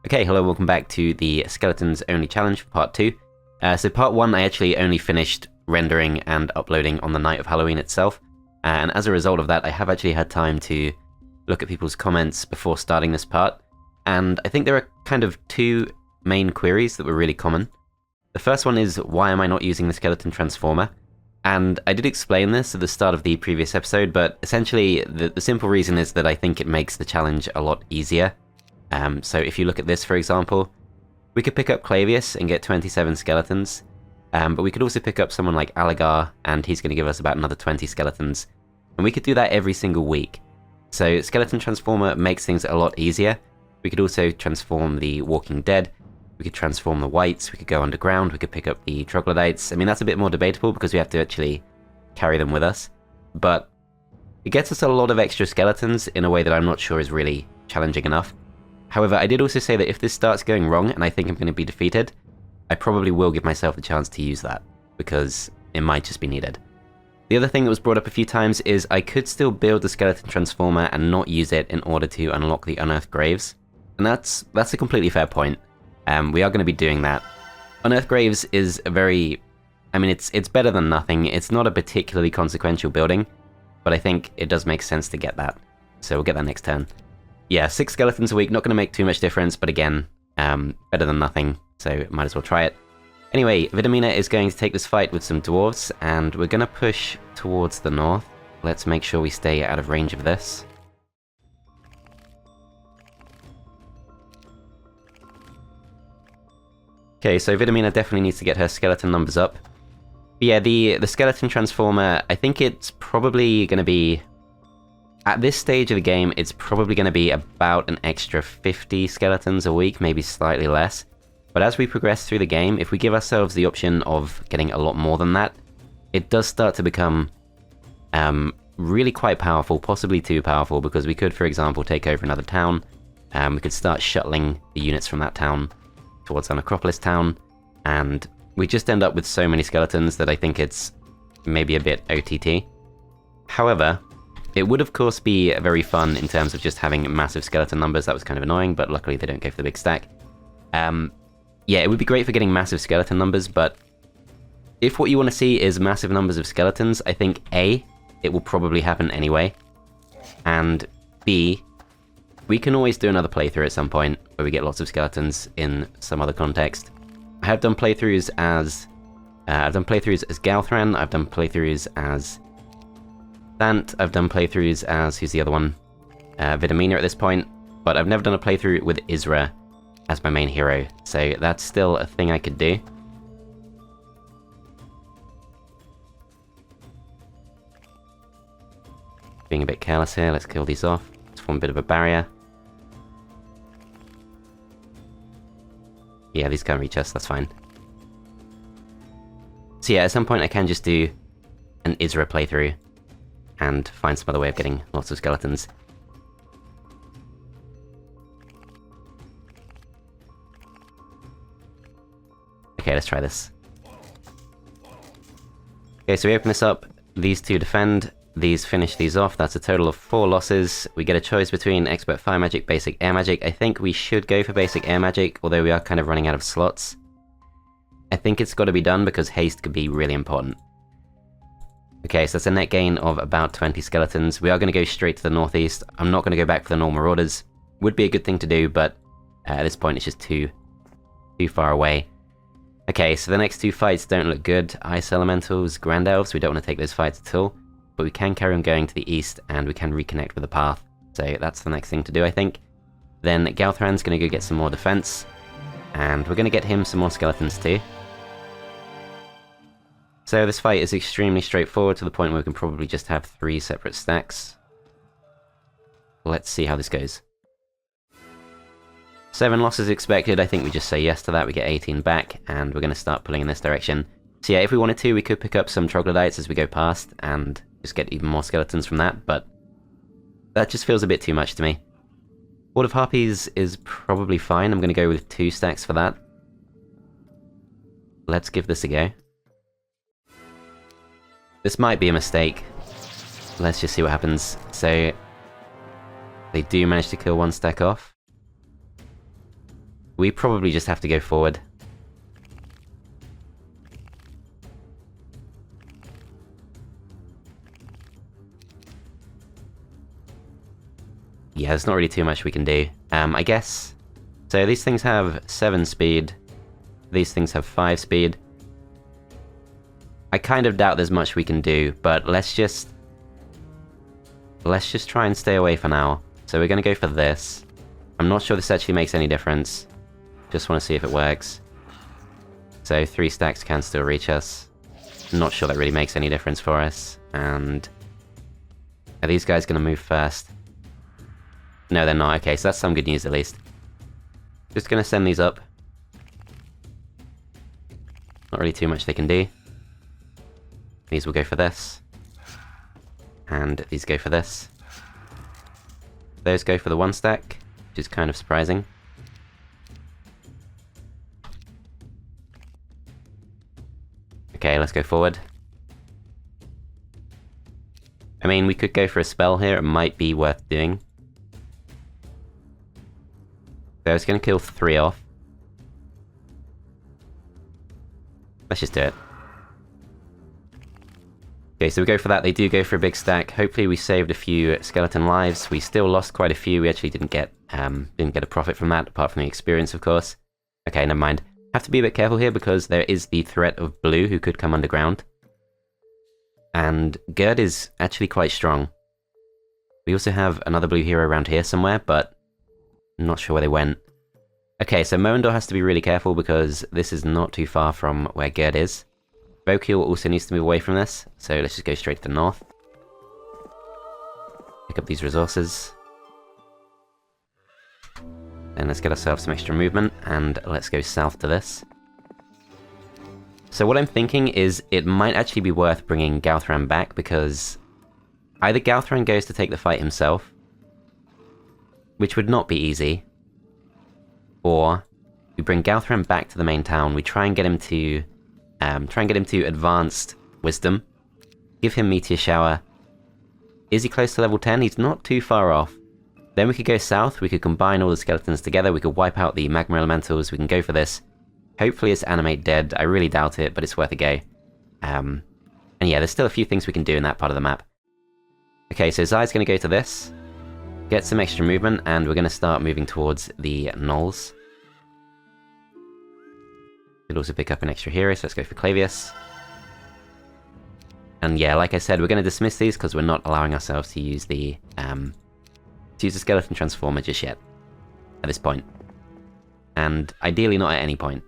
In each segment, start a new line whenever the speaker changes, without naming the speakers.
Okay, hello, welcome back to the Skeletons Only Challenge for Part 2. So Part 1 I actually only finished rendering and uploading on the night of Halloween itself, and as a result of that I have actually had time to look at people's comments before starting this part, and I think there are kind of two main queries that were really common. The first one is, why am I not using the Skeleton Transformer? And I did explain this at the start of the previous episode, but essentially the simple reason is that I think it makes the challenge a lot easier. So if you look at this, for example, we could pick up Clavius and get 27 skeletons, but we could also pick up someone like Aligar, and he's going to give us about another 20 skeletons. And we could do that every single week. So Skeleton Transformer makes things a lot easier. We could also transform the Walking Dead, we could transform the Wights, we could go underground, we could pick up the Troglodytes. I mean, that's a bit more debatable because we have to actually carry them with us, but it gets us a lot of extra skeletons in a way that I'm not sure is really challenging enough. However, I did also say that if this starts going wrong and I think I'm going to be defeated, I probably will give myself the chance to use that, because it might just be needed. The other thing that was brought up a few times is I could still build the Skeleton Transformer and not use it in order to unlock the Unearthed Graves, and that's a completely fair point. We are going to be doing that. Unearthed Graves is a very... I mean, it's better than nothing. It's not a particularly consequential building, but I think it does make sense to get that, so we'll get that next turn. Yeah, 6 skeletons a week, not going to make too much difference, but again, better than nothing, so might as well try it. Anyway, Vidomina is going to take this fight with some dwarves, and we're going to push towards the north. Let's make sure we stay out of range of this. Okay, so Vidomina definitely needs to get her skeleton numbers up. But yeah, the Skeleton Transformer, I think it's probably going to be... At this stage of the game, it's probably going to be about an extra 50 skeletons a week, maybe slightly less. But as we progress through the game, if we give ourselves the option of getting a lot more than that, it does start to become really quite powerful, possibly too powerful, because we could, for example, take over another town. We could start shuttling the units from that town towards our Necropolis town, and we just end up with so many skeletons that I think it's maybe a bit OTT. However, it would of course be very fun in terms of just having massive skeleton numbers. That was kind of annoying, but luckily they don't go for the big stack. Yeah, it would be great for getting massive skeleton numbers, but if what you want to see is massive numbers of skeletons, I think A, it will probably happen anyway, and B, we can always do another playthrough at some point where we get lots of skeletons in some other context. I have done playthroughs as Galthran, I've done playthroughs as I've done playthroughs as, who's the other one? Vidomina at this point, but I've never done a playthrough with Isra as my main hero, so that's still a thing I could do. Being a bit careless here, let's kill these off. Let's form a bit of a barrier. Yeah, these can't reach us, that's fine. So yeah, at some point I can just do an Isra playthrough and find some other way of getting lots of skeletons. Okay, let's try this. Okay, so we open this up, these two defend, these finish these off, that's a total of 4 losses. We get a choice between Expert Fire Magic, Basic Air Magic. I think we should go for Basic Air Magic, although we are kind of running out of slots. I think it's got to be done because haste could be really important. Okay, so that's a net gain of about 20 skeletons. We are going to go straight to the northeast. I'm not going to go back for the normal marauders. Would be a good thing to do, but at this point it's just too far away. Okay, so the next 2 fights don't look good. Ice Elementals, Grand Elves, we don't want to take those fights at all. But we can carry on going to the east, and we can reconnect with the path. So that's the next thing to do, I think. Then Galthran's going to go get some more defense, and we're going to get him some more skeletons too. So this fight is extremely straightforward to the point where we can probably just have 3 separate stacks. Let's see how this goes. 7 losses expected, I think we just say yes to that, we get 18 back, and we're going to start pulling in this direction. So yeah, if we wanted to, we could pick up some Troglodytes as we go past, and just get even more skeletons from that, but that just feels a bit too much to me. Horde of Harpies is probably fine, I'm going to go with 2 stacks for that. Let's give this a go. This might be a mistake. Let's just see what happens. So, they do manage to kill 1 stack off. We probably just have to go forward. Yeah, there's not really too much we can do. I guess... So these things have 7 speed. These things have 5 speed. I kind of doubt there's much we can do, but let's just try and stay away for now. So we're going to go for this. I'm not sure this actually makes any difference. Just want to see if it works. So 3 stacks can still reach us. Not sure that really makes any difference for us. And are these guys going to move first? No, they're not. Okay, so that's some good news at least. Just going to send these up. Not really too much they can do. These will go for this. And these go for this. Those go for the 1 stack, which is kind of surprising. Okay, let's go forward. I mean, we could go for a spell here, it might be worth doing. So it's going to kill 3 off. Let's just do it. Okay, so we go for that. They do go for a big stack. Hopefully we saved a few skeleton lives. We still lost quite a few. We actually didn't get a profit from that, apart from the experience, of course. Okay, never mind. Have to be a bit careful here because there is the threat of blue who could come underground. And Gerd is actually quite strong. We also have another blue hero around here somewhere, but I'm not sure where they went. Okay, so Moendor has to be really careful because this is not too far from where Gerd is. Vokil also needs to move away from this, so let's just go straight to the north. Pick up these resources. Then let's get ourselves some extra movement, and let's go south to this. So what I'm thinking is it might actually be worth bringing Galthran back, because either Galthran goes to take the fight himself, which would not be easy, or we bring Galthran back to the main town, we try and get him to advanced wisdom, give him meteor shower. Is he close to level 10? He's not too far off. Then we could go south, we could combine all the skeletons together, we could wipe out the magma elementals, we can go for this. Hopefully it's animate dead, I really doubt it, but it's worth a go. And yeah, there's still a few things we can do in that part of the map. Okay, so Zai's going to go to this, get some extra movement, and we're going to start moving towards the gnolls. Could also pick up an extra hero, so let's go for Clavius. And yeah, like I said, we're going to dismiss these because we're not allowing ourselves to use the skeleton transformer just yet, at this point. And ideally not at any point.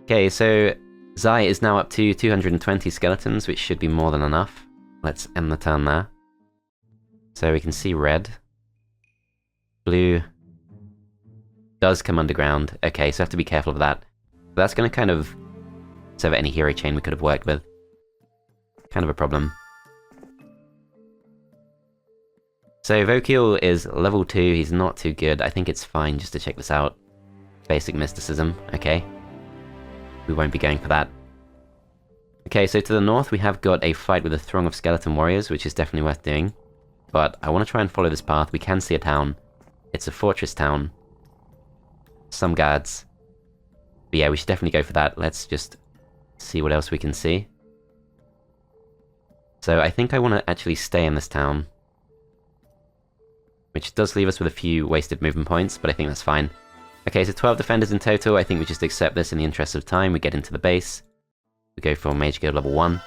Okay, so Zai is now up to 220 skeletons, which should be more than enough. Let's end the turn there. So we can see red. Blue does come underground. Okay, so I have to be careful of that. That's going to kind of sever any hero chain we could have worked with. Kind of a problem. So Vokil is level 2, he's not too good. I think it's fine just to check this out. Basic mysticism, okay. We won't be going for that. Okay, so to the north we have got a fight with a throng of skeleton warriors, which is definitely worth doing. But I want to try and follow this path. We can see a town. It's a fortress town. Some guards. But yeah, we should definitely go for that. Let's just see what else we can see. So I think I want to actually stay in this town. Which does leave us with a few wasted movement points, but I think that's fine. Okay, so 12 defenders in total. I think we just accept this in the interest of time. We get into the base. We go for Mage Guild level 1.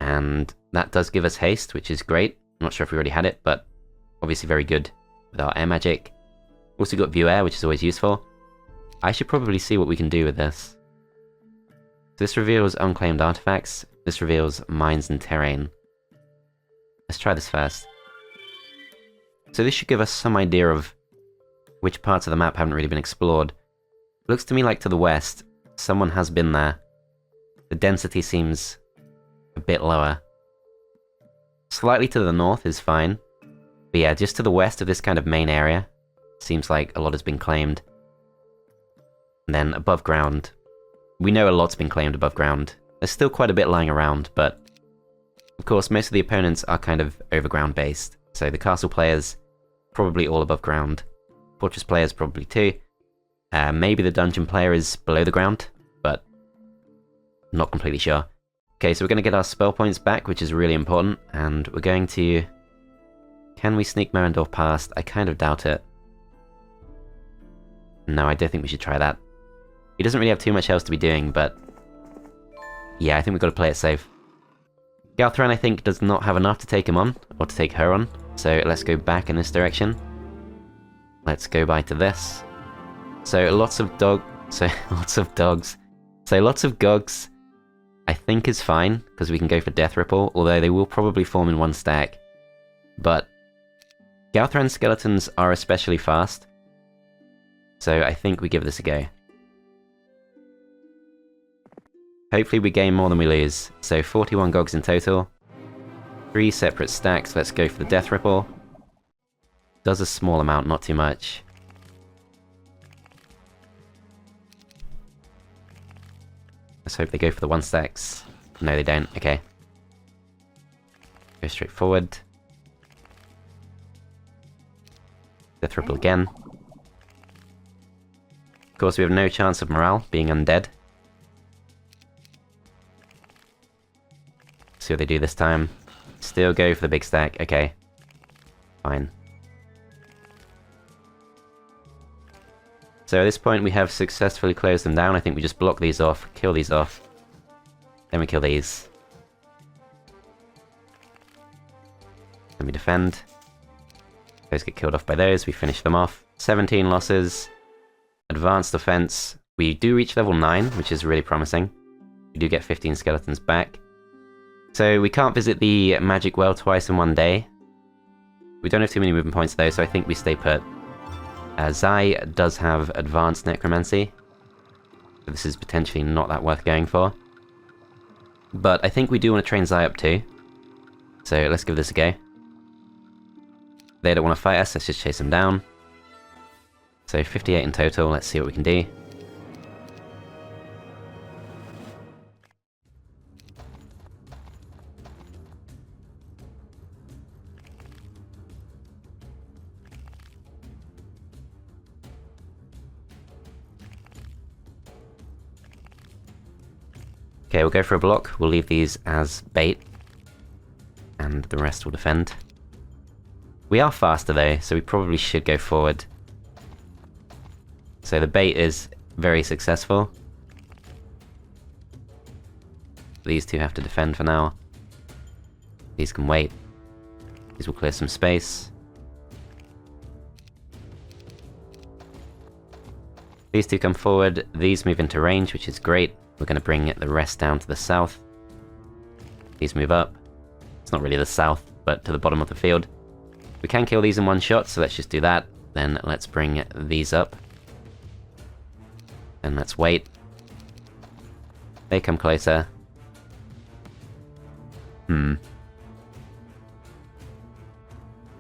And that does give us haste, which is great. I'm not sure if we already had it, but obviously very good with our air magic. Also got View Air, which is always useful. I should probably see what we can do with this. So this reveals unclaimed artifacts. This reveals mines and terrain. Let's try this first. So this should give us some idea of which parts of the map haven't really been explored. Looks to me like to the west, someone has been there. The density seems a bit lower. Slightly to the north is fine. But yeah, just to the west of this kind of main area, seems like a lot has been claimed. And then above ground, we know a lot's been claimed above ground. There's still quite a bit lying around, but of course most of the opponents are kind of overground based. So the castle players, probably all above ground. Fortress players probably too. Maybe the dungeon player is below the ground, but not completely sure. Okay, so we're going to get our spell points back, which is really important, and we're going to... Can we sneak Merendorf past? I kind of doubt it. No, I don't think we should try that. He doesn't really have too much else to be doing, but... Yeah, I think we've got to play it safe. Galthran, I think, does not have enough to take him on, or to take her on, so let's go back in this direction. Let's go by to this. So lots of dogs, so lots of Gogs, I think is fine, because we can go for Death Ripple, although they will probably form in one stack. But Galthran skeletons are especially fast, so I think we give this a go. Hopefully we gain more than we lose. So 41 Gogs in total. 3 separate stacks, let's go for the Death Ripple. Does a small amount, not too much. Let's hope they go for the 1 stacks. No, they don't. Okay. Go straight forward. Death Ripple again. Of course, we have no chance of morale being undead. See what they do this time. Still go for the big stack. Okay. Fine. So at this point we have successfully closed them down. I think we just block these off, kill these off. Then we kill these. Then we defend. Those get killed off by those, we finish them off. 17 losses. Advanced defense. We do reach level 9, which is really promising. We do get 15 skeletons back. So we can't visit the magic well twice in one day. We don't have too many movement points though, so I think we stay put. Zai does have advanced necromancy. So this is potentially not that worth going for. But I think we do want to train Zai up too. So let's give this a go. They don't want to fight us, let's just chase them down. So 58 in total, let's see what we can do. Okay, we'll go for a block, we'll leave these as bait, and the rest will defend. We are faster though, so we probably should go forward. So the bait is very successful. These two have to defend for now. These can wait. These will clear some space. These two come forward, these move into range, which is great. We're going to bring the rest down to the south. These move up. It's not really the south, but to the bottom of the field. We can kill these in one shot, so let's just do that. Then let's bring these up. And let's wait. They come closer. Can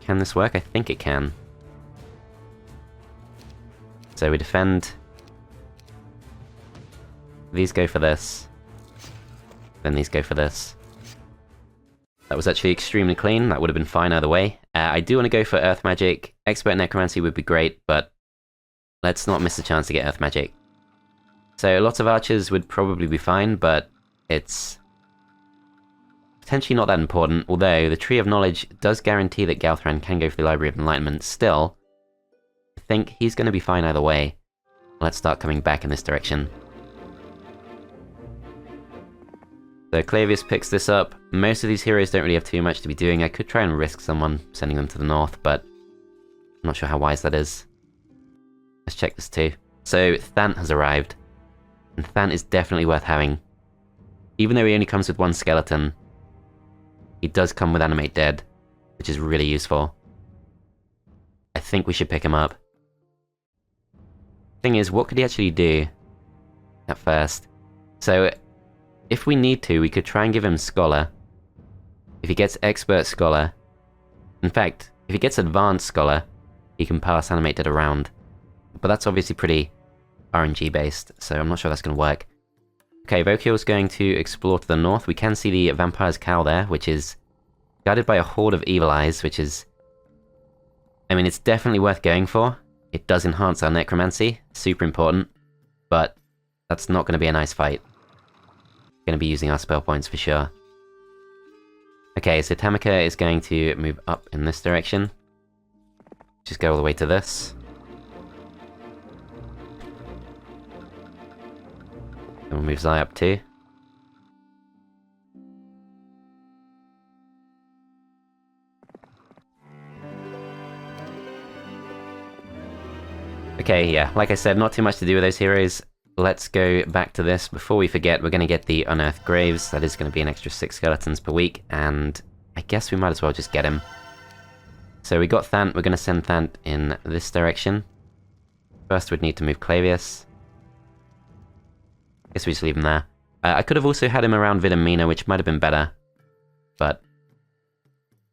this work? I think it can. So we defend. These go for this. Then these go for this. That was actually extremely clean. That would have been fine either way. I do want to go for Earth Magic. Expert Necromancy would be great, but let's not miss the chance to get Earth Magic. So lots of archers would probably be fine, but it's potentially not that important, although the Tree of Knowledge does guarantee that Galthran can go for the Library of Enlightenment. Still, I think he's going to be fine either way. Let's start coming back in this direction. So Clavius picks this up. Most of these heroes don't really have too much to be doing. I could try and risk someone sending them to the north, but I'm not sure how wise that is. Let's check this too. So Thant has arrived, and Thant is definitely worth having. Even though he only comes with 1 skeleton, he does come with Animate Dead, which is really useful. I think we should pick him up. Thing is, what could he actually do at first? So if we need to, we could try and give him Scholar. If he gets Expert Scholar... In fact, if he gets Advanced Scholar, he can pass Animate Dead around. But that's obviously pretty RNG based, so I'm not sure that's going to work. Okay, Vokil's going to explore to the north. We can see the Vampire's Cowl there, which is guarded by a horde of evil eyes, which is... I mean, it's definitely worth going for. It does enhance our Necromancy, super important, but that's not going to be a nice fight. Going to be using our spell points for sure. Okay, so Tamika is going to move up in this direction. Just go all the way to this. And we'll move Zai up too. Okay, yeah, like I said, not too much to do with those heroes. Let's go back to this. Before we forget, we're going to get the Unearthed Graves. That is going to be an extra 6 skeletons per week, and I guess we might as well just get him. So we got Thant, we're going to send Thant in this direction. First we'd need to move Clavius. Guess we just leave him there. I could have also had him around Vidomina, which might have been better, but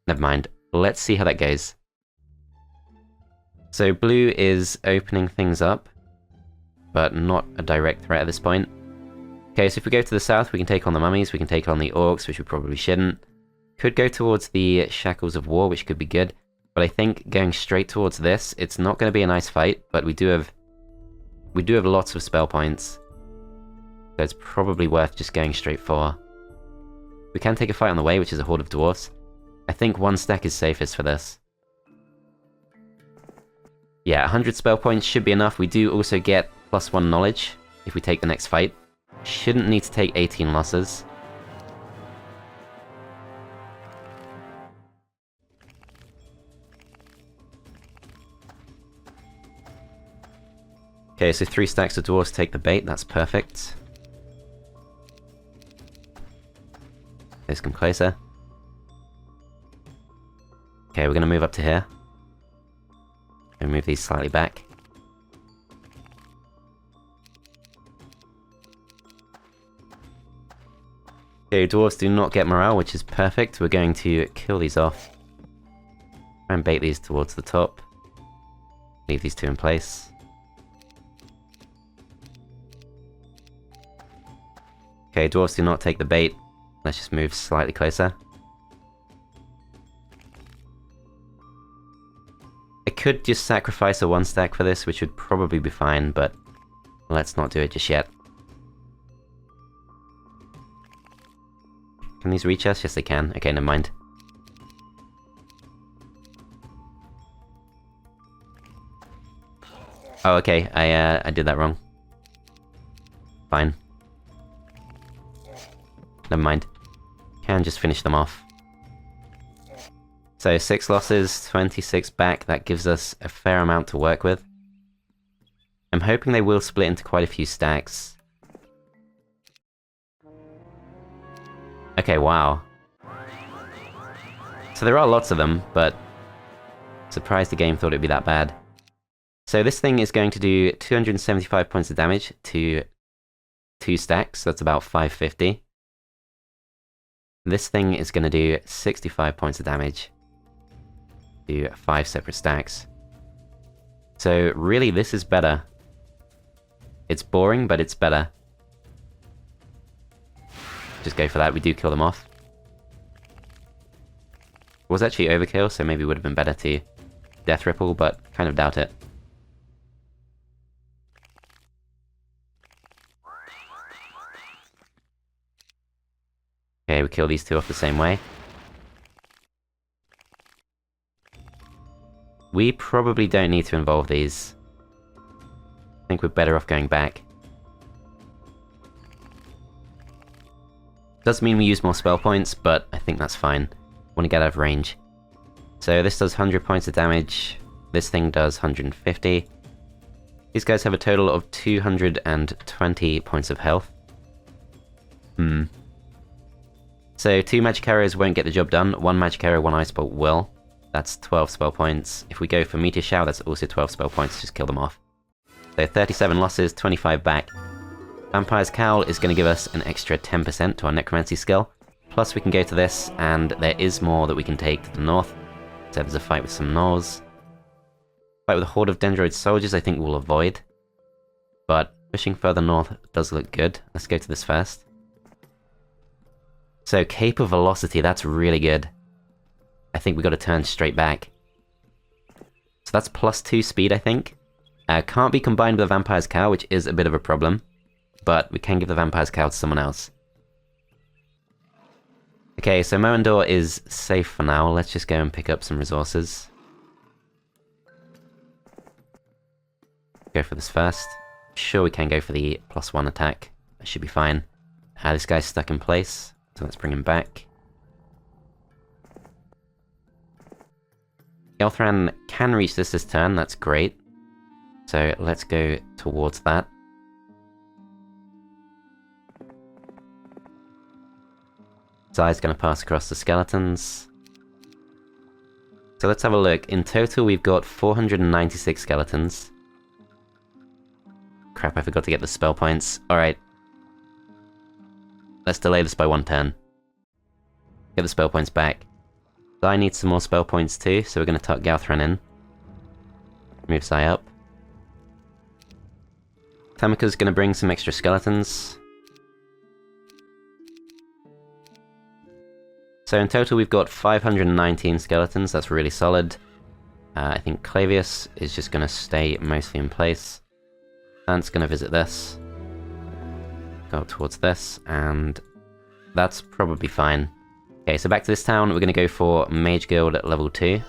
never mind. Let's see how that goes. So blue is opening things up, but not a direct threat at this point. Okay, so if we go to the south, we can take on the mummies, we can take on the orcs, which we probably shouldn't. Could go towards the Shackles of War, which could be good, but I think going straight towards this, it's not going to be a nice fight, but we do have lots of spell points, so it's probably worth just going straight for. We can take a fight on the way, which is a horde of dwarfs. I think 1 stack is safest for this. Yeah, 100 spell points should be enough. We do also get +1 knowledge if we take the next fight. Shouldn't need to take 18 losses. Okay, so 3 stacks of dwarves take the bait, that's perfect. Let's come closer. Okay, we're going to move up to here. And move these slightly back. Okay, dwarves do not get morale, which is perfect. We're going to kill these off. Try and bait these towards the top. Leave these 2 in place. Okay, dwarves do not take the bait. Let's just move slightly closer. I could just sacrifice a 1 stack for this, which would probably be fine, but let's not do it just yet. Can these reach us? Yes, they can. Okay, never mind. Oh, okay, I did that wrong. Fine. Never mind. Can just finish them off. So 6 losses, 26 back, that gives us a fair amount to work with. I'm hoping they will split into quite a few stacks. Okay, wow. So there are lots of them, but surprised the game thought it'd be that bad. So this thing is going to do 275 points of damage to 2 stacks, so that's about 550. This thing is going to do 65 points of damage to 5 separate stacks. So really this is better. It's boring, but it's better. Just go for that, we do kill them off. It was actually overkill, so maybe it would have been better to Death Ripple, but kind of doubt it. Okay, we kill these 2 off the same way. We probably don't need to involve these. I think we're better off going back. Does mean we use more spell points, but I think that's fine. Want to get out of range. So this does 100 points of damage. This thing does 150. These guys have a total of 220 points of health. So 2 magic arrows won't get the job done. 1 magic arrow, 1 ice bolt will. That's 12 spell points. If we go for Meteor Shower, that's also 12 spell points. Just kill them off. So 37 losses, 25 back. Vampire's Cowl is going to give us an extra 10% to our Necromancy skill. Plus we can go to this, and there is more that we can take to the north. So there's a fight with some Gnolls. Fight with a horde of Dendroid soldiers I think we'll avoid. But Pushing further north does look good. Let's go to this first. So, Cape of Velocity, that's really good. I think we got to turn straight back. So that's +2 speed, I think. Can't be combined with the Vampire's Cow, which is a bit of a problem. But we can give the Vampire's Cow to someone else. Okay, so Moendor is safe for now. Let's just go and pick up some resources. Go for this first. Sure, we can go for the +1 attack. That should be fine. This guy's stuck in place, so let's bring him back. Galthran can reach this turn, that's great. So let's go towards that. Zai's gonna pass across the skeletons. So let's have a look. In total, we've got 496 skeletons. Crap, I forgot to get the spell points. Alright. Let's delay this by 1 turn. Get the spell points back. Zai needs some more spell points too, so we're going to tuck Galthran in. Move Zai up. Tamika's going to bring some extra skeletons. So in total we've got 519 skeletons, that's really solid. I think Clavius is just going to stay mostly in place. Ant's going to visit this. Go up towards this, and that's probably fine. Okay, so back to this town, we're going to go for Mage Guild at level 2.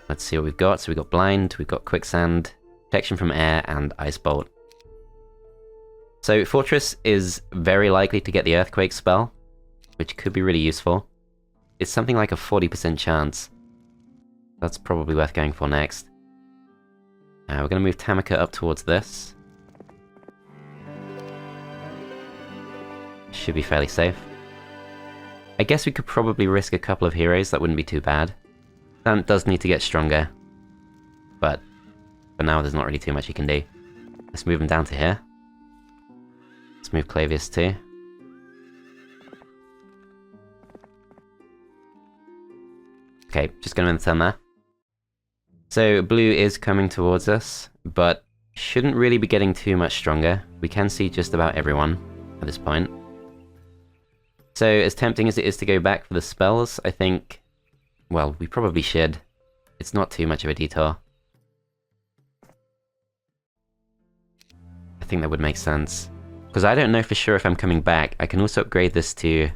Let's see what we've got. So we've got Blind, we've got Quicksand, Protection from Air, and Ice Bolt. So Fortress is very likely to get the Earthquake spell, which could be really useful. It's something like a 40% chance. That's probably worth going for next. We're going to move Tamika up towards this. Should be fairly safe. I guess we could probably risk a couple of heroes, that wouldn't be too bad. Ant does need to get stronger, but for now there's not really too much he can do. Let's move him down to here. Let's move Clavius too. Okay, just gonna end the turn there. So blue is coming towards us, but shouldn't really be getting too much stronger. We can see just about everyone at this point. So as tempting as it is to go back for the spells, I think, well, we probably should. It's not too much of a detour. I think that would make sense. Because I don't know for sure if I'm coming back. I can also upgrade this to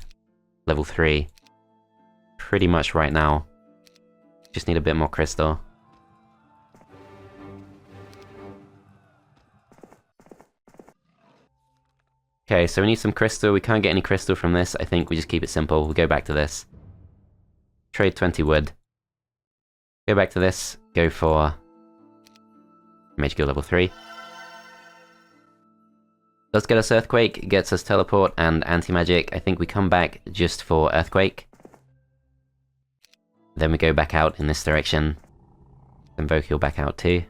level 3 pretty much right now. Just need a bit more crystal. Okay, so we need some crystal. We can't get any crystal from this. I think we just keep it simple. We'll go back to this. Trade 20 wood. Go back to this. Go for Mage Guild level 3. Does get us Earthquake, gets us Teleport and Anti-Magic. I think we come back just for Earthquake. Then we go back out in this direction. Invoke heal back out too.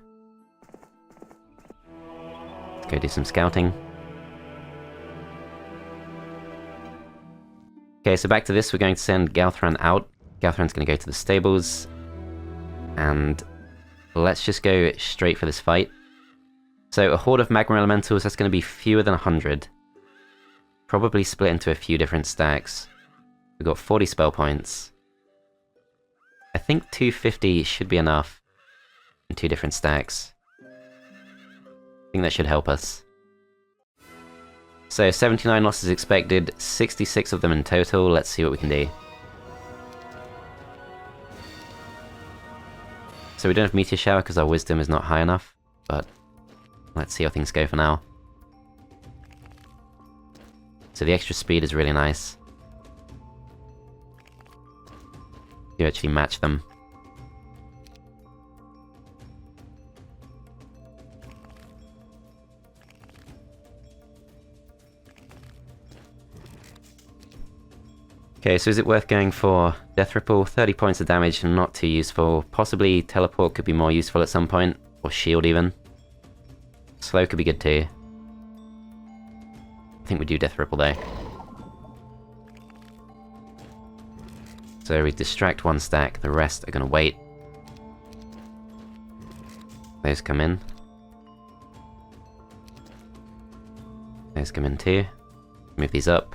Let's go do some scouting. Okay, so back to this, we're going to send Galthran out. Galthran's going to go to the stables. And let's just go straight for this fight. So a horde of Magma Elementals, that's going to be fewer than 100. Probably split into a few different stacks. We've got 40 spell points. I think 250 should be enough in 2 different stacks. I think that should help us. So 79 losses expected, 66 of them in total. Let's see what we can do. So we don't have Meteor Shower because our Wisdom is not high enough, but let's see how things go for now. So the extra speed is really nice. You actually match them. Okay, so is it worth going for Death Ripple? 30 points of damage, not too useful. Possibly Teleport could be more useful at some point, or Shield even. Slow could be good too. I think we do Death Ripple though. So we distract 1 stack, the rest are going to wait. Those come in. Those come in too. Move these up.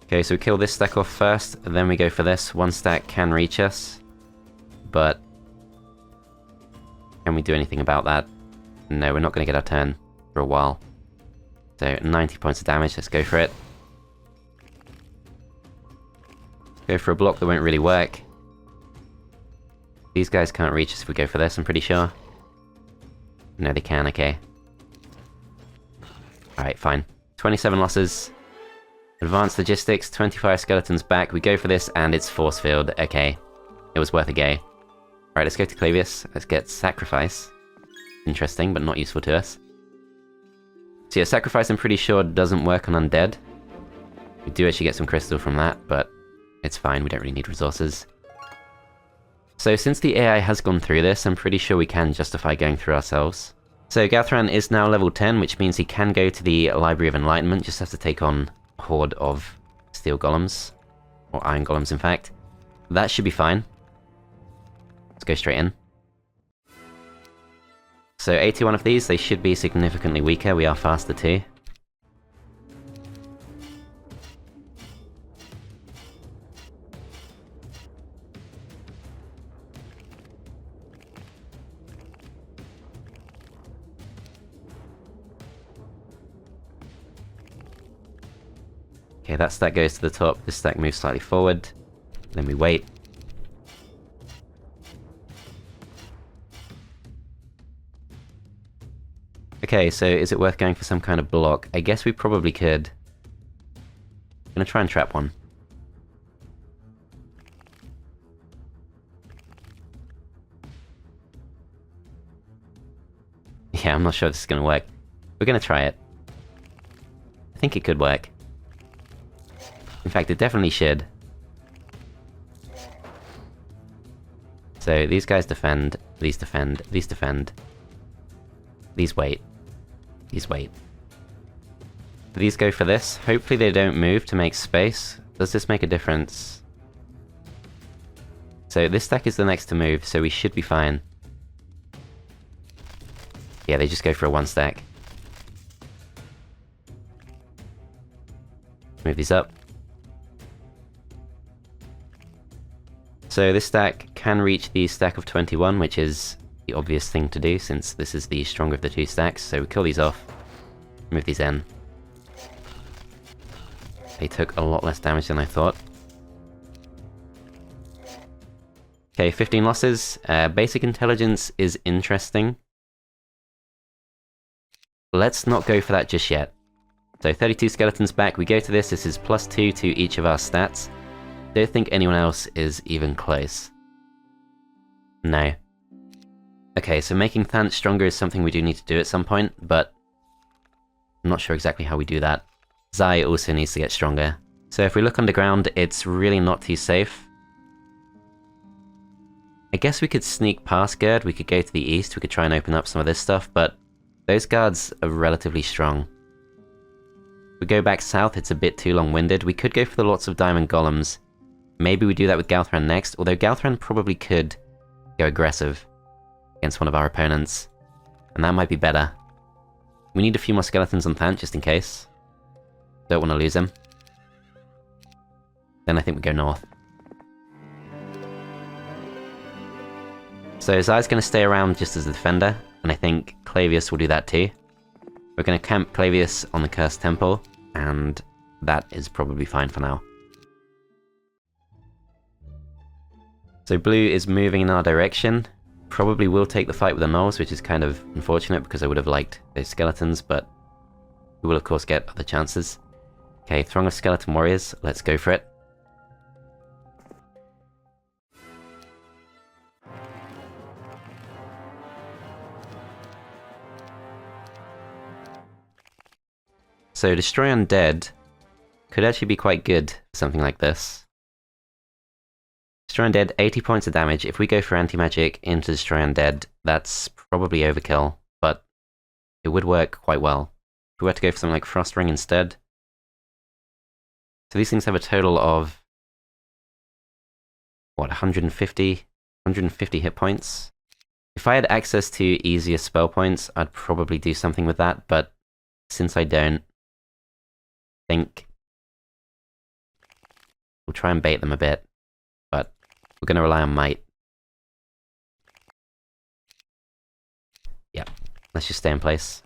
Okay, so we kill this stack off first, and then we go for this. One stack can reach us, but can we do anything about that? No, we're not going to get our turn for a while. So 90 points of damage, let's go for it. Go for a block that won't really work. These guys can't reach us if we go for this, I'm pretty sure. No, they can, okay. Alright, fine. 27 losses. Advanced logistics, 25 skeletons back. We go for this, and it's force field. Okay. It was worth a go. Alright, let's go to Clavius. Let's get Sacrifice. Interesting, but not useful to us. So yeah, Sacrifice I'm pretty sure doesn't work on undead. We do actually get some crystal from that, but it's fine, we don't really need resources. So since the AI has gone through this, I'm pretty sure we can justify going through ourselves. So Galthran is now level 10, which means he can go to the Library of Enlightenment, just has to take on a horde of steel golems. Or iron golems, in fact. That should be fine. Let's go straight in. So 81 of these, they should be significantly weaker, we are faster too. Okay, that stack goes to the top, this stack moves slightly forward, then we wait. Okay, so is it worth going for some kind of block? I guess we probably could. I'm gonna try and trap one. Yeah, I'm not sure if this is gonna work. We're gonna try it. I think it could work. In fact, it definitely should. So these guys defend, these defend, these defend. These wait. These wait. These go for this. Hopefully they don't move to make space. Does this make a difference? So this stack is the next to move, so we should be fine. Yeah, they just go for a one stack. Move these up. So this stack can reach the stack of 21, which is the obvious thing to do since this is the stronger of the two stacks. So we kill these off, move these in. They took a lot less damage than I thought. Okay, 15 losses. Basic intelligence is interesting. Let's not go for that just yet. So 32 skeletons back, we go to this, this is +2 to each of our stats. Don't think anyone else is even close. No. Okay, so making Thant stronger is something we do need to do at some point, but I'm not sure exactly how we do that. Zai also needs to get stronger. So if we look underground, it's really not too safe. I guess we could sneak past Gerd, we could go to the east, we could try and open up some of this stuff, but those guards are relatively strong. If we go back south, it's a bit too long-winded. We could go for the lots of diamond golems. Maybe we do that with Galthran next, although Galthran probably could go aggressive against one of our opponents, and that might be better. We need a few more skeletons on Thant just in case. Don't want to lose him. Then I think we go north. So Zai's going to stay around just as a defender, and I think Clavius will do that too. We're going to camp Clavius on the Cursed Temple, and that is probably fine for now. So blue is moving in our direction. Probably will take the fight with the gnolls, which is kind of unfortunate because I would have liked those skeletons, but we will of course get other chances. Okay, throng of skeleton warriors, let's go for it. So destroy undead could actually be quite good for something like this. Destroy Undead, 80 points of damage. If we go for anti-magic into Destroy Undead, that's probably overkill, but it would work quite well. If we were to go for something like Frost Ring instead. So these things have a total of, what, 150 hit points? If I had access to easier spell points, I'd probably do something with that, but since I don't, I think we'll try and bait them a bit, but we're going to rely on might. Yep, let's just stay in place.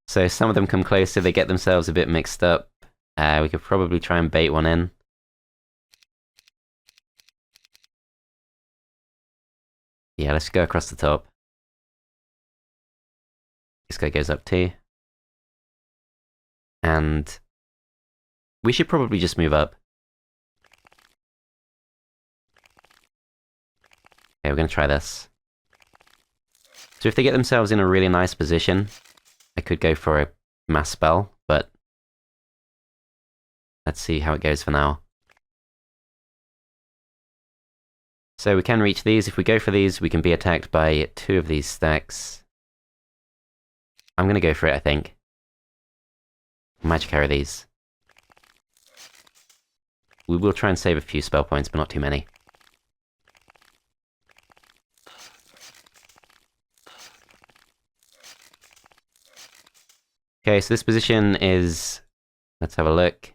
So some of them come closer, they get themselves a bit mixed up. We could probably try and bait one in. Yeah, let's go across the top. This guy goes up too. And we should probably just move up. Okay, we're going to try this. So if they get themselves in a really nice position, I could go for a mass spell, but let's see how it goes for now. So we can reach these. If we go for these, we can be attacked by 2 of these stacks. I'm going to go for it, I think. Magic arrow these. We will try and save a few spell points, but not too many. Okay, so this position is, let's have a look,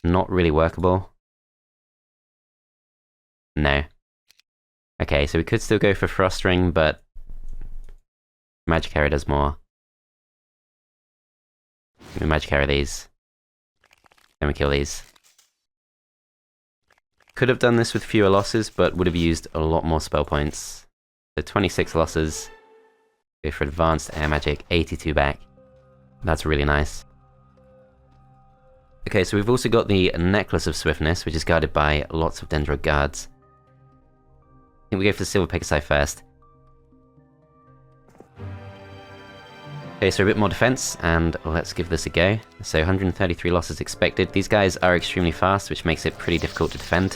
not really workable. No. Okay, so we could still go for Frost Ring, but Magic Arrow does more. We Magic Arrow these. Then we kill these. Could have done this with fewer losses, but would have used a lot more spell points. So 26 losses. Go for Advanced Air Magic, 82 back. That's really nice. Okay, so we've also got the Necklace of Swiftness, which is guarded by lots of Dendro guards. I think we go for the Silver Pegasi first. Okay, so a bit more defense, and let's give this a go. So 133 losses expected. These guys are extremely fast, which makes it pretty difficult to defend.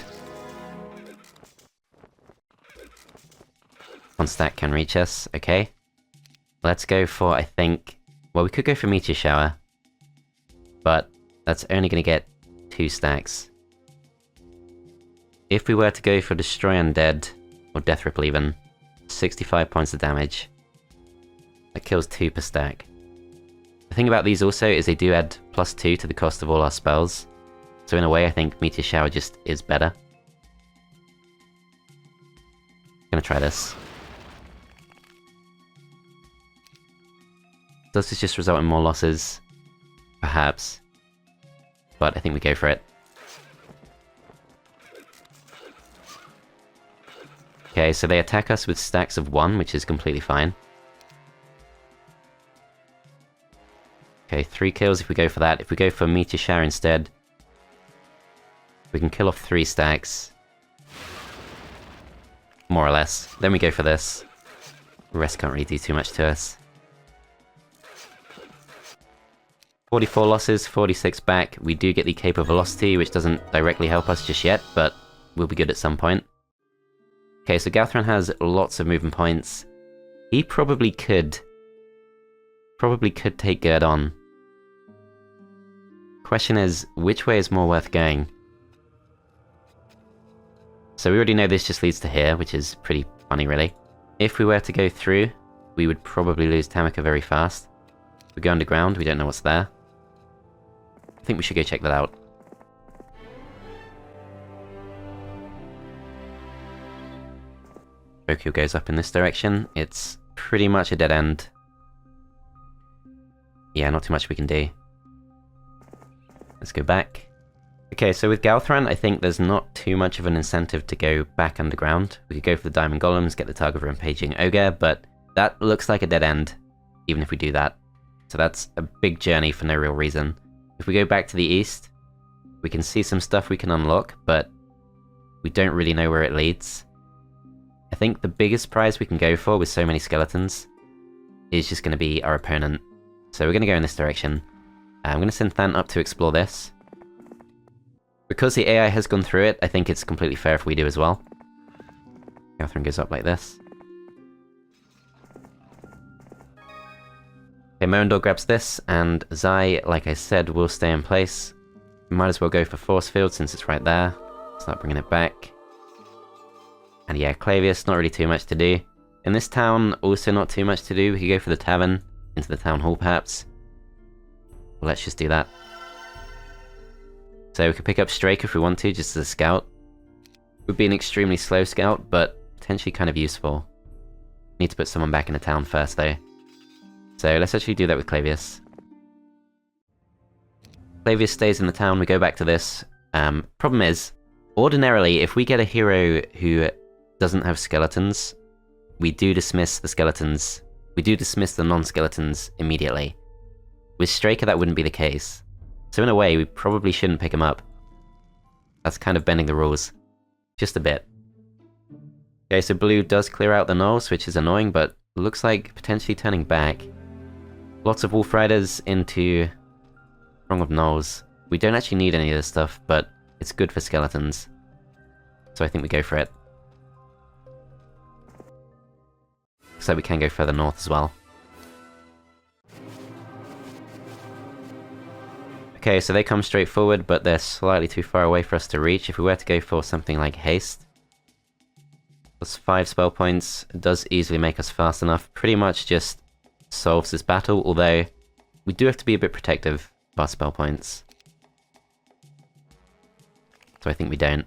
One stack can reach us, okay. Let's go for, I think... Well, we could go for Meteor Shower, but that's only going to get 2 stacks. If we were to go for Destroy Undead, or Death Ripple even, 65 points of damage. That kills 2 per stack. The thing about these also is they do add +2 to the cost of all our spells, so in a way I think Meteor Shower just is better. Gonna try this. Does this just result in more losses? Perhaps. But I think we go for it. Okay, so they attack us with stacks of 1, which is completely fine. Okay, 3 kills if we go for that. If we go for Meteor Shower instead, we can kill off 3 stacks. More or less. Then we go for this. The rest can't really do too much to us. 44 losses, 46 back. We do get the Cape of Velocity, which doesn't directly help us just yet, but will be good at some point. Okay, so Galthran has lots of movement points. He probably could take Gerd on. Question is, which way is more worth going? So we already know this just leads to here, which is pretty funny really. If we were to go through, we would probably lose Tamika very fast. If we go underground, we don't know what's there. I think we should go check that out. Verok goes up in this direction. It's pretty much a dead end. Yeah, not too much we can do. Let's go back. Okay, so with Galthran, I think there's not too much of an incentive to go back underground. We could go for the Diamond Golems, get the Target of Rampaging Ogre, but that looks like a dead end, even if we do that. So that's a big journey for no real reason. If we go back to the east, we can see some stuff we can unlock, but we don't really know where it leads. I think the biggest prize we can go for with so many skeletons is just going to be our opponent. So we're going to go in this direction. I'm going to send Than up to explore this. Because the AI has gone through it, I think it's completely fair if we do as well. Galthran goes up like this. Okay, Moandor grabs this, and Zai, like I said, will stay in place. We might as well go for Force Field since it's right there. Start bringing it back. And yeah, Clavius, not really too much to do. In this town, also not too much to do. We could go for the tavern, into the town hall perhaps. Well, let's just do that. So we could pick up Strake if we want to, just as a scout. Would be an extremely slow scout, but potentially kind of useful. Need to put someone back in the town first though. So let's actually do that with Clavius. Clavius stays in the town, we go back to this. Problem is, ordinarily, if we get a hero who doesn't have skeletons, we do dismiss the skeletons. We do dismiss the non-skeletons immediately. With Straker, that wouldn't be the case. So in a way, we probably shouldn't pick him up. That's kind of bending the rules. Just a bit. Okay, so blue does clear out the gnolls, which is annoying, but looks like potentially turning back. Lots of wolf riders into throng of gnolls. We don't actually need any of this stuff, but it's good for skeletons. So I think we go for it. Looks like we can go further north as well. Okay, so they come straight forward, but they're slightly too far away for us to reach. If we were to go for something like haste, plus 5 spell points, it does easily make us fast enough. Pretty much just solves this battle, although we do have to be a bit protective of our spell points. So I think we don't.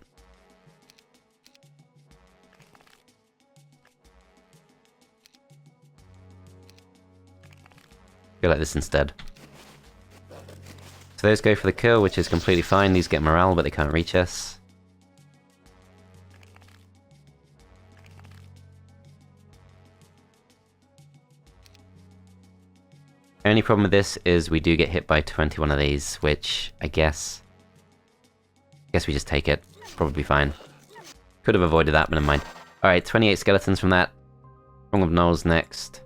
Go like this instead. So those go for the kill, which is completely fine. These get morale, but they can't reach us. Only problem with this is we do get hit by 21 of these, which I guess we just take it. Probably fine. Could have avoided that, but never mind. Alright, 28 skeletons from that. Throng of gnolls next.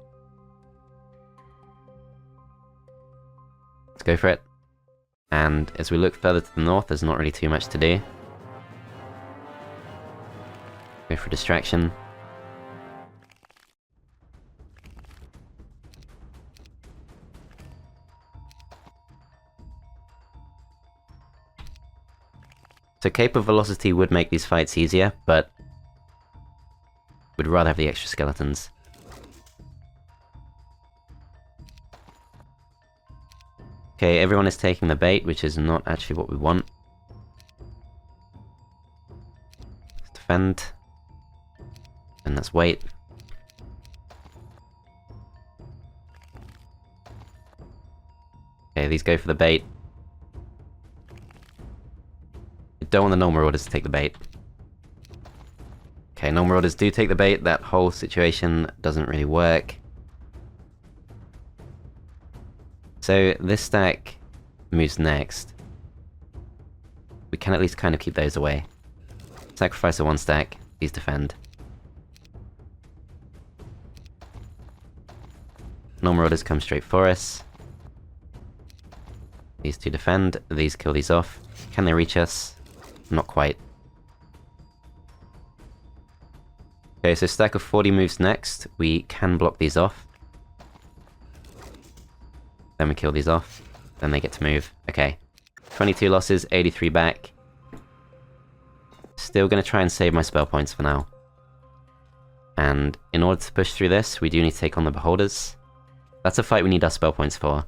Let's go for it. And as we look further to the north, there's not really too much to do. Go for distraction. So Cape of Velocity would make these fights easier, but we'd rather have the extra skeletons. Okay, everyone is taking the bait, which is not actually what we want. Let's defend. And let's wait. Okay, these go for the bait. We don't want the normal marauders to take the bait. Okay, normal marauders do take the bait. That whole situation doesn't really work. So this stack moves next. We can at least kind of keep those away. Sacrifice the one stack, these defend. Normal marauders come straight for us. These two defend, these kill these off. Can they reach us? Not quite. Okay, so stack of 40 moves next. We can block these off. Then we kill these off. Then they get to move. Okay. 22 losses, 83 back. Still gonna try and save my spell points for now. And in order to push through this, we do need to take on the Beholders. That's a fight we need our spell points for.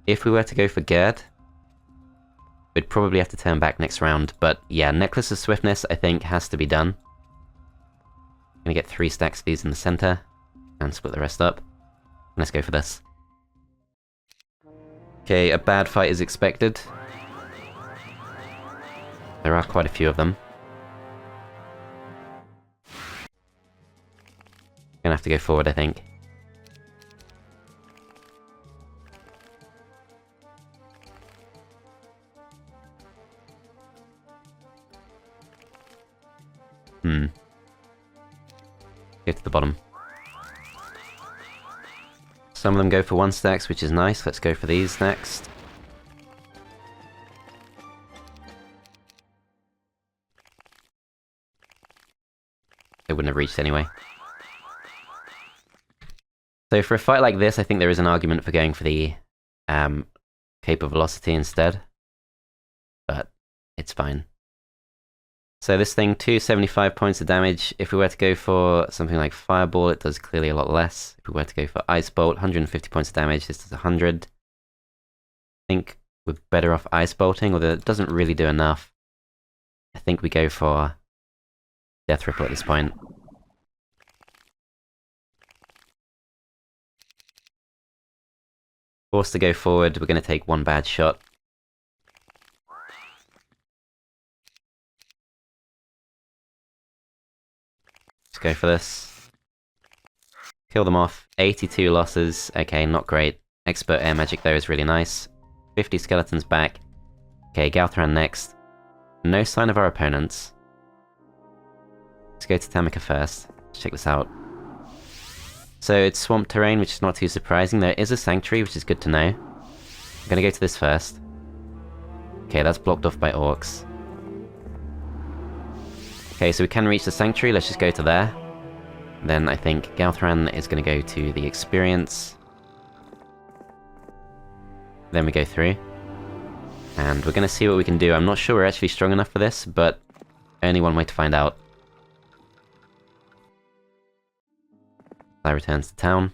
If we were to go for Gerd, we'd probably have to turn back next round. But yeah, Necklace of Swiftness, I think, has to be done. Gonna get 3 stacks of these in the center, and split the rest up. Let's go for this. Okay, a bad fight is expected. There are quite a few of them. Gonna have to go forward, I think. Go to the bottom. Some of them go for 1 stacks, which is nice. Let's go for these next. They wouldn't have reached anyway. So for a fight like this, I think there is an argument for going for the Cape of Velocity instead. But it's fine. So this thing, 275 points of damage. If we were to go for something like Fireball, it does clearly a lot less. If we were to go for Ice Bolt, 150 points of damage, this does 100. I think we're better off Ice Bolting, although it doesn't really do enough. I think we go for Death Ripple at this point. Forced to go forward, we're going to take one bad shot. Let's go for this. Kill them off. 82 losses. Okay, not great. Expert Air Magic though is really nice. 50 skeletons back. Okay, Galthran next. No sign of our opponents. Let's go to Tamika first. Let's check this out. So it's swamp terrain, which is not too surprising. There is a sanctuary, which is good to know. I'm gonna go to this first. Okay, that's blocked off by orcs. Okay, so we can reach the sanctuary. Let's just go to there. Then I think Galthran is gonna go to the experience. Then we go through. And we're gonna see what we can do. I'm not sure we're actually strong enough for this, but only one way to find out. I returns to town.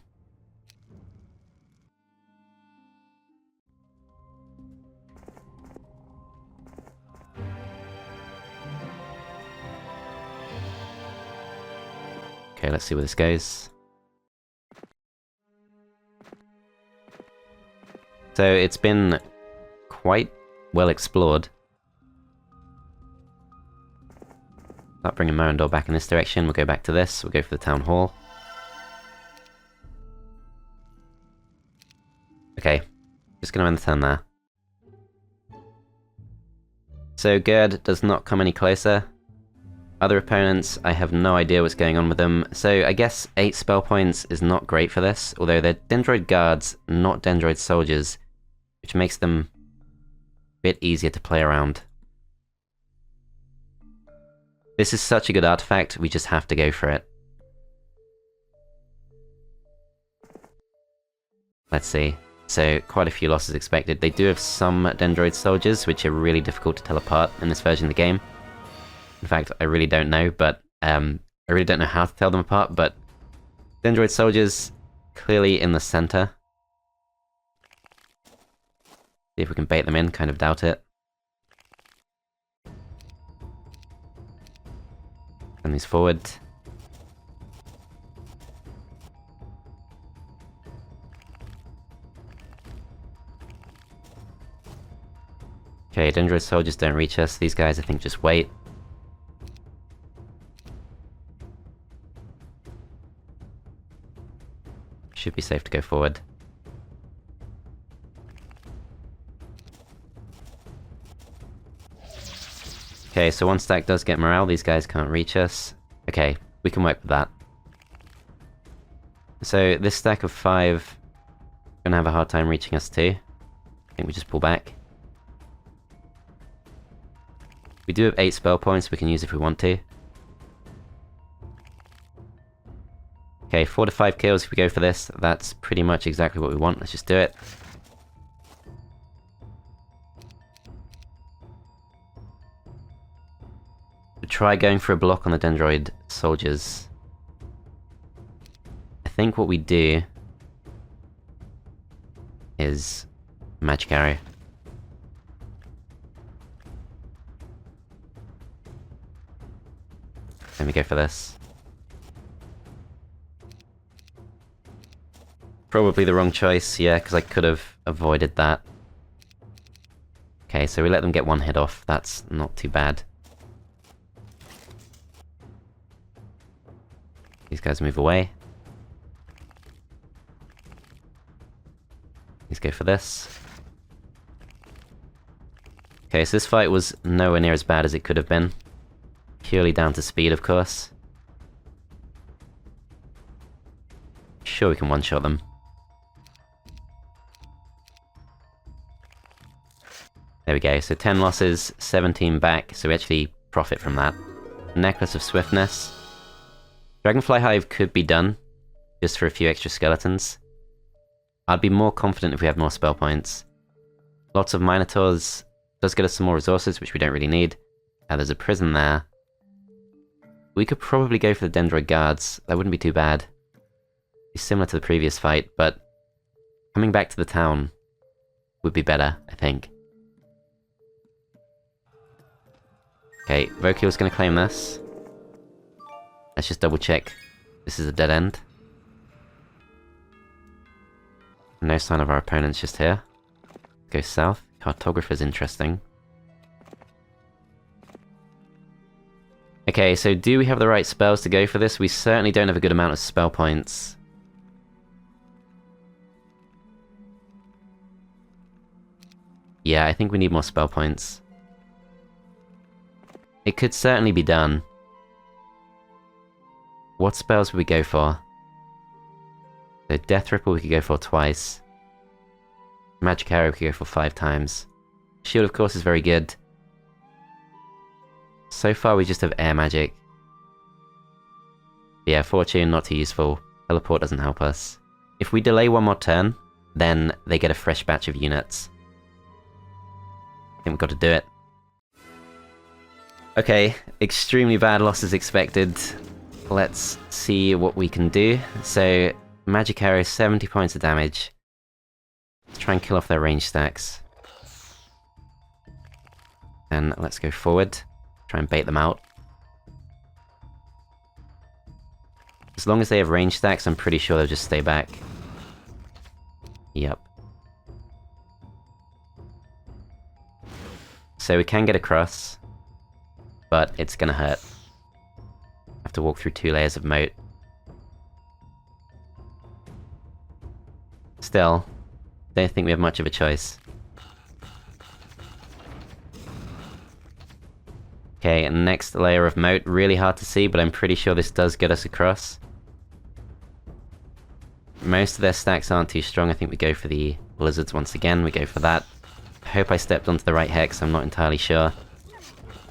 Okay, let's see where this goes. So it's been quite well explored. Start bringing Marindor back in this direction. We'll go back to this. We'll go for the town hall. Okay, just gonna end the turn there. So Gerd does not come any closer. Other opponents, I have no idea what's going on with them, so I guess 8 spell points is not great for this, although they're Dendroid guards, not Dendroid soldiers, which makes them a bit easier to play around. This is such a good artifact, we just have to go for it. Let's see. So, quite a few losses expected. They do have some Dendroid soldiers, which are really difficult to tell apart in this version of the game. In fact, I really don't know, but I really don't know how to tell them apart, but Dendroid soldiers clearly in the center. See if we can bait them in, kind of doubt it. Send these forward. Okay, Dendroid soldiers don't reach us. These guys, I think, just wait. Should be safe to go forward. Okay, so one stack does get morale. These guys can't reach us. Okay, we can work with that. So this stack of 5 gonna have a hard time reaching us too. I think we just pull back. We do have 8 spell points we can use if we want to. Okay, 4 to 5 kills if we go for this. That's pretty much exactly what we want. Let's just do it. We'll try going for a block on the Dendroid soldiers. I think what we do is magic arrow. Let me go for this. Probably the wrong choice, yeah, because I could have avoided that. Okay, so we let them get one hit off. That's not too bad. These guys move away. Let's go for this. Okay, so this fight was nowhere near as bad as it could have been. Purely down to speed, of course. Sure, we can one-shot them. There we go, so 10 losses, 17 back, so we actually profit from that. Necklace of Swiftness. Dragonfly Hive could be done, just for a few extra skeletons. I'd be more confident if we have more spell points. Lots of Minotaurs does get us some more resources, which we don't really need. There's a prison there. We could probably go for the Dendroid Guards. That wouldn't be too bad. It's similar to the previous fight, but coming back to the town would be better, I think. Okay, Vokiel's gonna claim this. Let's just double check. This is a dead end. No sign of our opponents just here. Go south. Cartographer's interesting. Okay, so do we have the right spells to go for this? We certainly don't have a good amount of spell points. Yeah, I think we need more spell points. It could certainly be done. What spells would we go for? So Death Ripple we could go for twice. Magic Arrow we could go for 5 times. Shield, of course, is very good. So far we just have Air Magic. Yeah, Fortune, not too useful. Teleport doesn't help us. If we delay one more turn, then they get a fresh batch of units. I think we've got to do it. Okay, extremely bad losses expected. Let's see what we can do. So, Magic Arrow, 70 points of damage. Let's try and kill off their range stacks. And let's go forward. Try and bait them out. As long as they have range stacks, I'm pretty sure they'll just stay back. Yep. So we can get across, but it's gonna hurt. Have to walk through 2 layers of moat. Still, don't think we have much of a choice. Okay, next layer of moat, really hard to see, but I'm pretty sure this does get us across. Most of their stacks aren't too strong. I think we go for the blizzards once again. We go for that. I hope I stepped onto the right hex, I'm not entirely sure.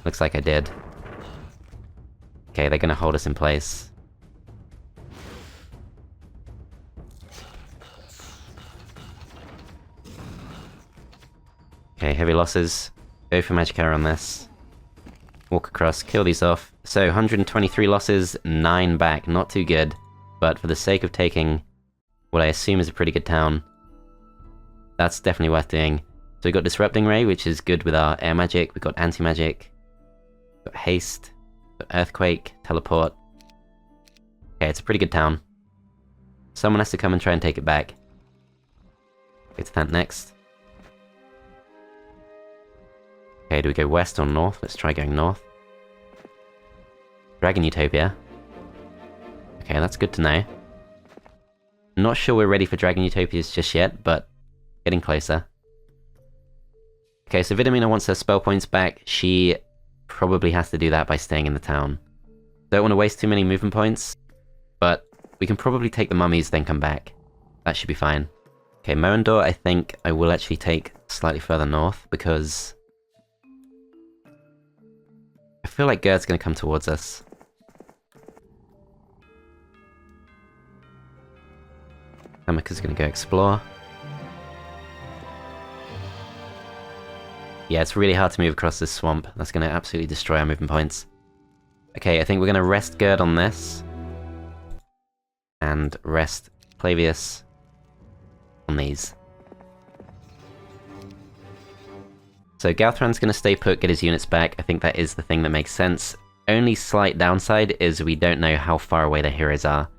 Looks like I did. Okay, they're gonna hold us in place. Okay, heavy losses. Go for Magic Arrow on this. Walk across, kill these off. So, 123 losses, 9 back. Not too good. But for the sake of taking what I assume is a pretty good town, that's definitely worth doing. So we got Disrupting Ray, which is good with our air magic. We got anti-magic. Got haste. Got earthquake. Teleport. Okay, it's a pretty good town. Someone has to come and try and take it back. Go to that next. Okay, do we go west or north? Let's try going north. Dragon Utopia. Okay, that's good to know. Not sure we're ready for Dragon Utopias just yet, but getting closer. Okay, so Vidomina wants her spell points back. She probably has to do that by staying in the town. Don't want to waste too many movement points, but we can probably take the mummies, then come back. That should be fine. Okay, Moendor, I think I will actually take slightly further north, because I feel like Gerd's going to come towards us. Hamika's going to go explore. Yeah, it's really hard to move across this swamp. That's going to absolutely destroy our movement points. Okay, I think we're going to rest Gerd on this. And rest Clavius on these. So Galthran's going to stay put, get his units back. I think that is the thing that makes sense. Only slight downside is we don't know how far away the heroes are.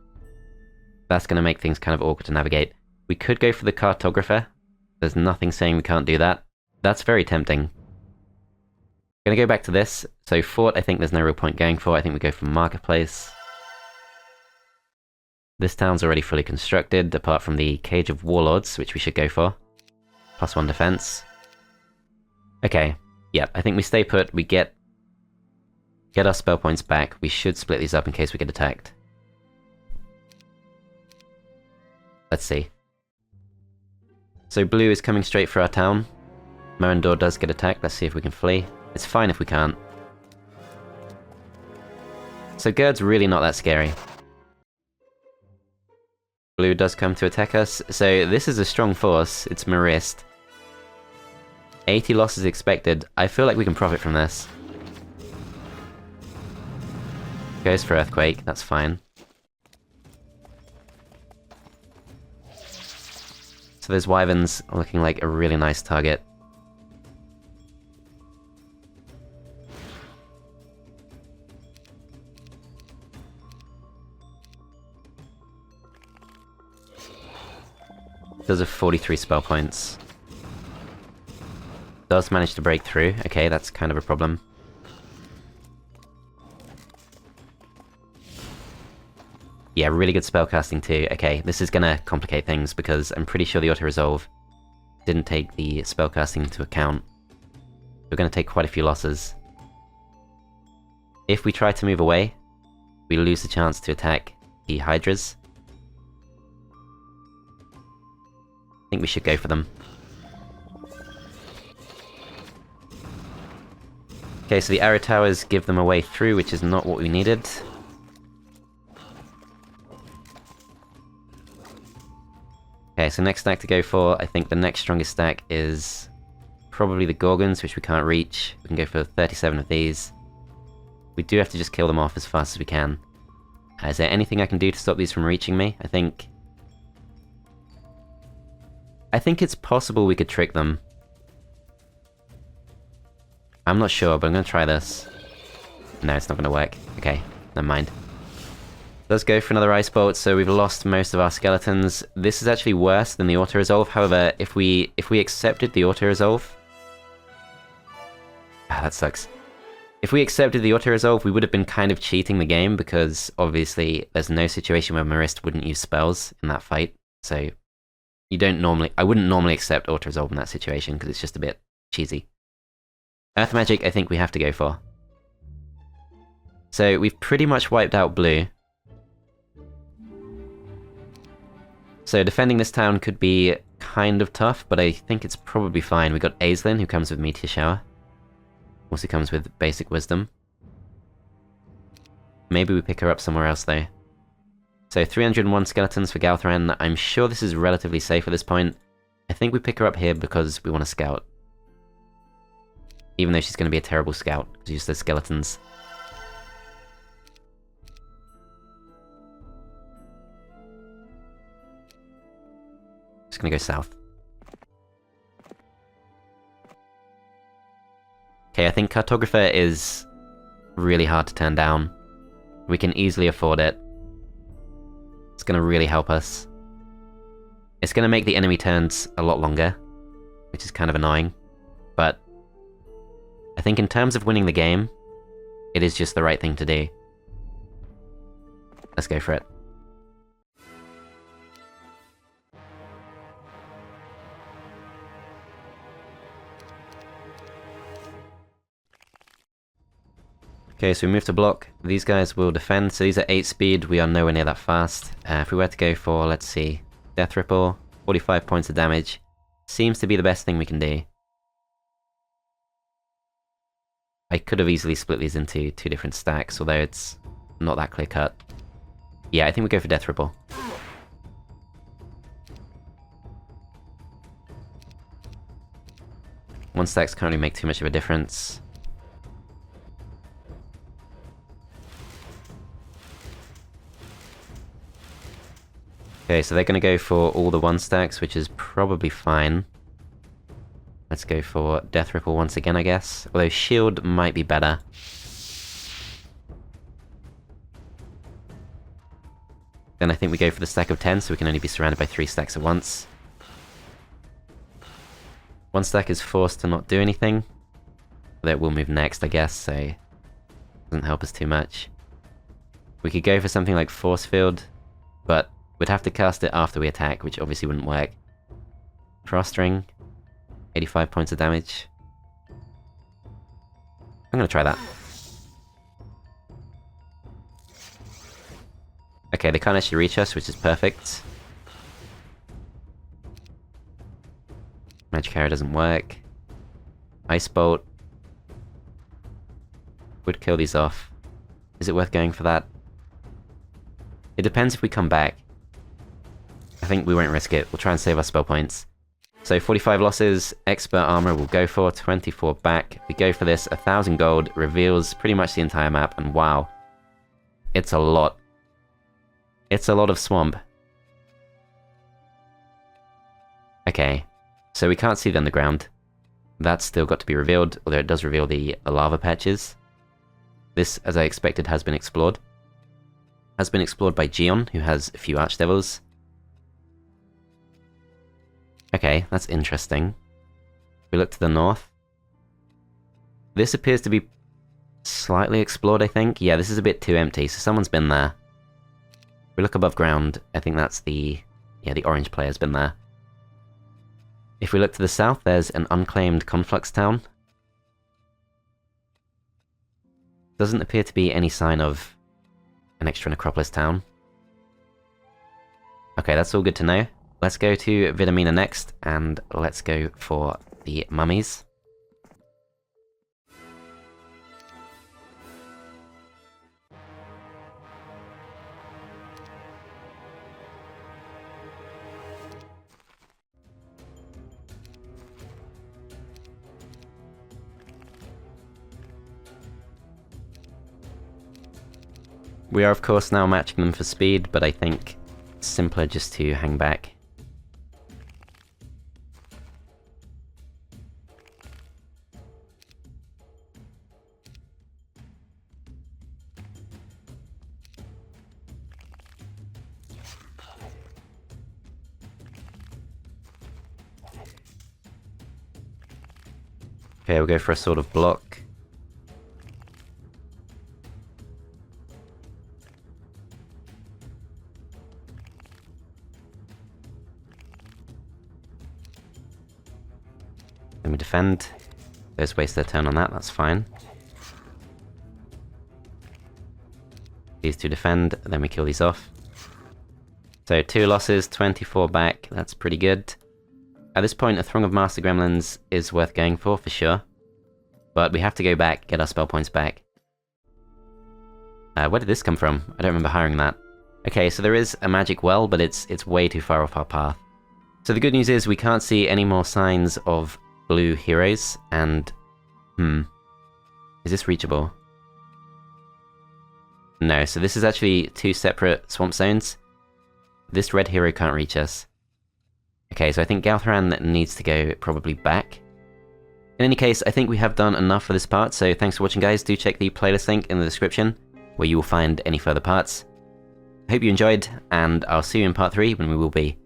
That's going to make things kind of awkward to navigate. We could go for the Cartographer. There's nothing saying we can't do that. That's very tempting. Gonna go back to this. So Fort, I think there's no real point going for. I think we go for Marketplace. This town's already fully constructed, apart from the Cage of Warlords, which we should go for. +1 defense. Okay, yep, I think we stay put, we get our spell points back. We should split these up in case we get attacked. Let's see. So blue is coming straight for our town. Moendor does get attacked, let's see if we can flee. It's fine if we can't. So Gerd's really not that scary. Blue does come to attack us, so this is a strong force, it's Marist. 80 losses expected, I feel like we can profit from this. Goes for Earthquake, that's fine. So those Wyverns are looking like a really nice target. Those are 43 spell points. Does manage to break through. Okay, that's kind of a problem. Yeah, really good spellcasting too. Okay, this is gonna complicate things because I'm pretty sure the auto-resolve didn't take the spellcasting into account. We're gonna take quite a few losses. If we try to move away, we lose the chance to attack the Hydras. I think we should go for them. Okay, so the arrow towers give them a way through, which is not what we needed. Okay, so next stack to go for, I think the next strongest stack is probably the Gorgons, which we can't reach. We can go for 37 of these. We do have to just kill them off as fast as we can. Is there anything I can do to stop these from reaching me? I think it's possible we could trick them. I'm not sure, but I'm gonna try this. No, it's not gonna work. Okay, never mind. Let's go for another Ice Bolt, so we've lost most of our skeletons. This is actually worse than the auto-resolve, however, if we accepted the auto-resolve... Ah, that sucks. If we accepted the auto-resolve, we would have been kind of cheating the game, because obviously there's no situation where Marist wouldn't use spells in that fight, so... I wouldn't normally accept auto-resolve in that situation, because it's just a bit cheesy. Earth Magic, I think we have to go for. So, we've pretty much wiped out blue. So, defending this town could be kind of tough, but I think it's probably fine. We got Azelin, who comes with Meteor Shower. Also comes with Basic Wisdom. Maybe we pick her up somewhere else, though. So, 301 skeletons for Galthran. I'm sure this is relatively safe at this point. I think we pick her up here because we want to scout. Even though she's going to be a terrible scout, because use those skeletons. Just going to go south. Okay, I think Cartographer is really hard to turn down. We can easily afford it. It's going to really help us. It's going to make the enemy turns a lot longer, which is kind of annoying, but I think in terms of winning the game, it is just the right thing to do. Let's go for it. Okay, so we move to block. These guys will defend, so these are 8 speed, we are nowhere near that fast. If we were to go for, let's see, Death Ripple, 45 points of damage, seems to be the best thing we can do. I could have easily split these into 2 different stacks, although it's not that clear cut. Yeah, I think we go for Death Ripple. One stacks can't really make too much of a difference. Okay, so they're going to go for all the 1 stacks, which is probably fine. Let's go for Death Ripple once again, I guess. Although Shield might be better. Then I think we go for the stack of 10, so we can only be surrounded by 3 stacks at once. 1 stack is forced to not do anything. Although it will move next, I guess, so... it doesn't help us too much. We could go for something like Force Field, but we'd have to cast it after we attack, which obviously wouldn't work. Frost Ring. 85 points of damage. I'm gonna try that. Okay, they can't actually reach us, which is perfect. Magic Arrow doesn't work. Ice Bolt. Would kill these off. Is it worth going for that? It depends if we come back. I think we won't risk it. We'll try and save our spell points. So 45 losses, Expert Armor will go for, 24 back. We go for this, 1,000 gold, reveals pretty much the entire map, and wow. It's a lot. It's a lot of swamp. Okay, so we can't see the underground. That's still got to be revealed, although it does reveal the lava patches. This, as I expected, has been explored. Has been explored by Gion, who has a few archdevils. Okay, that's interesting. We look to the north. This appears to be slightly explored, I think. Yeah, this is a bit too empty, so someone's been there. We look above ground, I think that's the... yeah, the orange player's been there. If we look to the south, there's an unclaimed conflux town. Doesn't appear to be any sign of an extra Necropolis town. Okay, that's all good to know. Let's go to Vidomina next, and let's go for the mummies. We are of course now matching them for speed, but I think it's simpler just to hang back. Okay, we'll go for a sort of block. Then we defend. Those waste their turn on that, that's fine. These two defend, then we kill these off. So 2 losses, 24 back, that's pretty good. At this point, a Throng of Master Gremlins is worth going for sure. But we have to go back, get our spell points back. Where did this come from? I don't remember hiring that. Okay, so there is a magic well, but it's way too far off our path. So the good news is we can't see any more signs of blue heroes, and... is this reachable? No, so this is actually 2 separate swamp zones. This red hero can't reach us. Okay, so I think Galthran needs to go probably back. In any case, I think we have done enough for this part, so thanks for watching guys. Do check the playlist link in the description, where you will find any further parts. I hope you enjoyed, and I'll see you in part 3 when we will be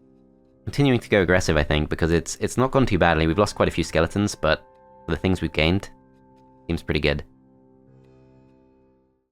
continuing to go aggressive, I think, because it's not gone too badly. We've lost quite a few skeletons, but for the things we've gained, seems pretty good.